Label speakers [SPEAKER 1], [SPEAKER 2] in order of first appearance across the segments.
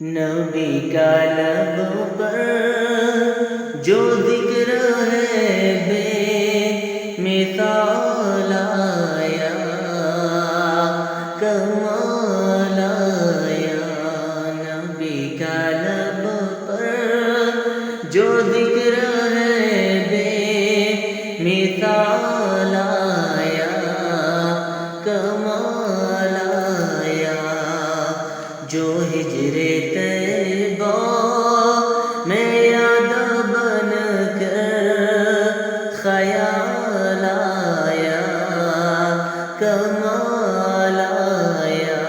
[SPEAKER 1] نبی کا لب پر جو ذکر ہے بے مثال آیا، کمال آیا۔ نبی کا لب پر جو ذکر ہے بے مثال آیا، کمال آیا۔ جو ہجر طیبہ میں یاد بن کر خیال آیا، کمال آیا۔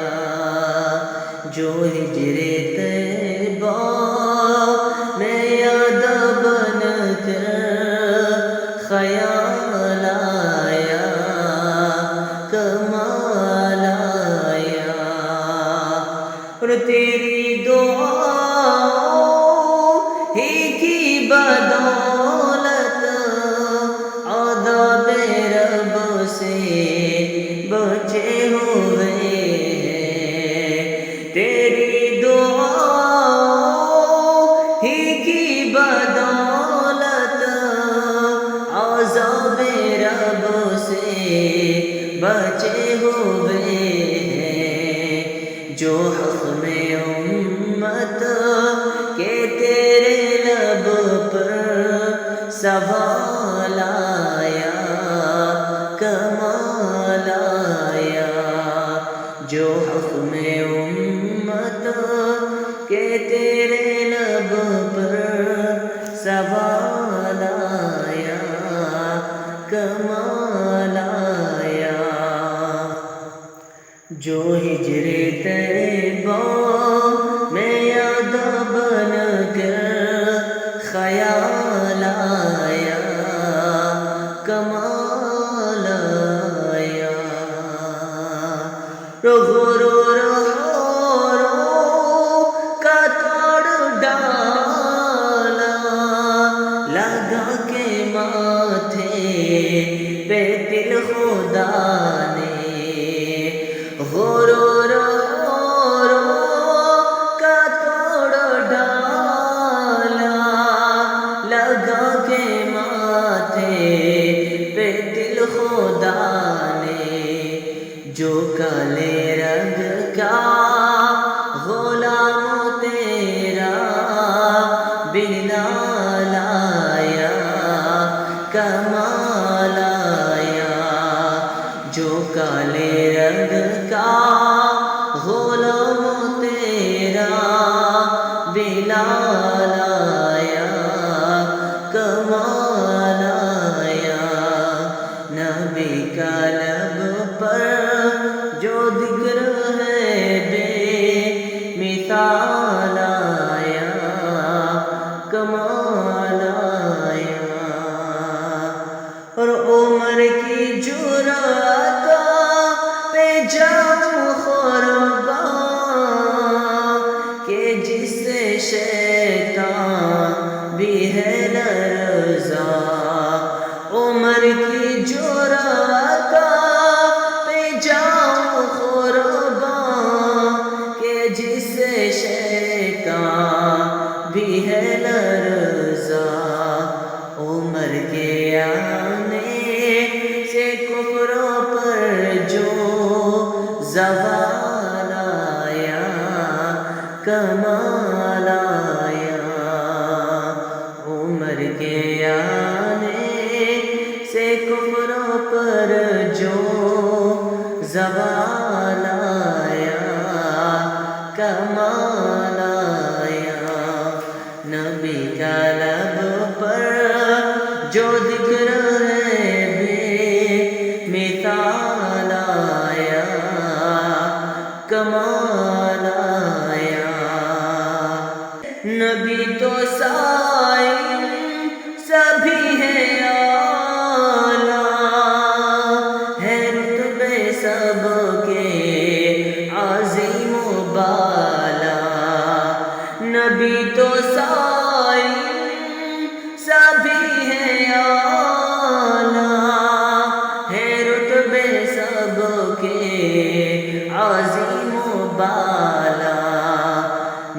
[SPEAKER 1] جو ہجر طیبہ میں یاد بن کر خیال آیا، کمال آیا۔ اور تیری دعاؤں ہی کی بدولت عذاب رب سے بچے ہوئے ہیں۔ تیری دعاؤں ہی کی بدولت عذاب رب سے بچے ہوئے ہیں۔ جو حق میں امت کے تیرے لب پر سوال آیا، کمال آیا۔ جو حق میں امت کے تیرے لب پر سوال آیا، کمال آیا۔ جو ہجر طیبہ میں یاد بن کر خیال آیا، کمال آیا۔ کا توڑ ڈالا لگا کے ماتھے پہ دل خدا نے، غرور کا توڑ ڈالا لگا کے ماتھے پہ دل خدا نے۔ جو کالے رنگ کا غلام تیرا بلال آیا، کمال آیا۔ جو کالے رنگ کا غلام تیرا بلال آیا، کمال آیا۔ نبی کا لب پر جو ذکر ہے بے مثال آیا، کمال آیا۔ اور عمر کی جرأت پہ جاؤں قربان کہ جس سے شیطان بھی ہے لرزا۔ عمر کی جرأت پہ جاؤں قربان کہ جس سے شیطان بھی ہے لرزا۔ عمر کے آنے سے کفروں پر جو زوال آیا، کمال آیا۔ عمر کے آنے سے کفروں پر جو زوال آیا، کمال آیا۔ نبی کا لب پر جو ذکر ہے بے مثال آیا، کمال آیا۔ نبی تو سائن سبھی ہے اعلیٰ، ہے رتبے سب کے عظیم و بالا۔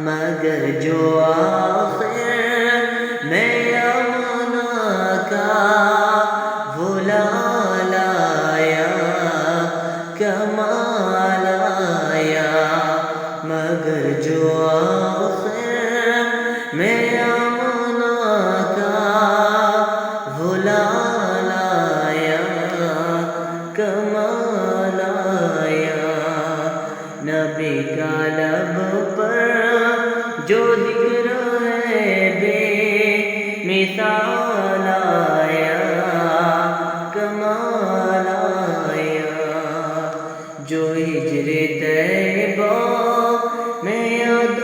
[SPEAKER 1] مگر جو آخر میں یمنا کا بھلا لایا کمال آیا، مگر جو آخر میں یمنا کا بھلا لایا کمال آیا، نبی کا لب پر جو ذکر ہے بے مثال آیا کمال آیا، جو ہجر طیبہ میں یاد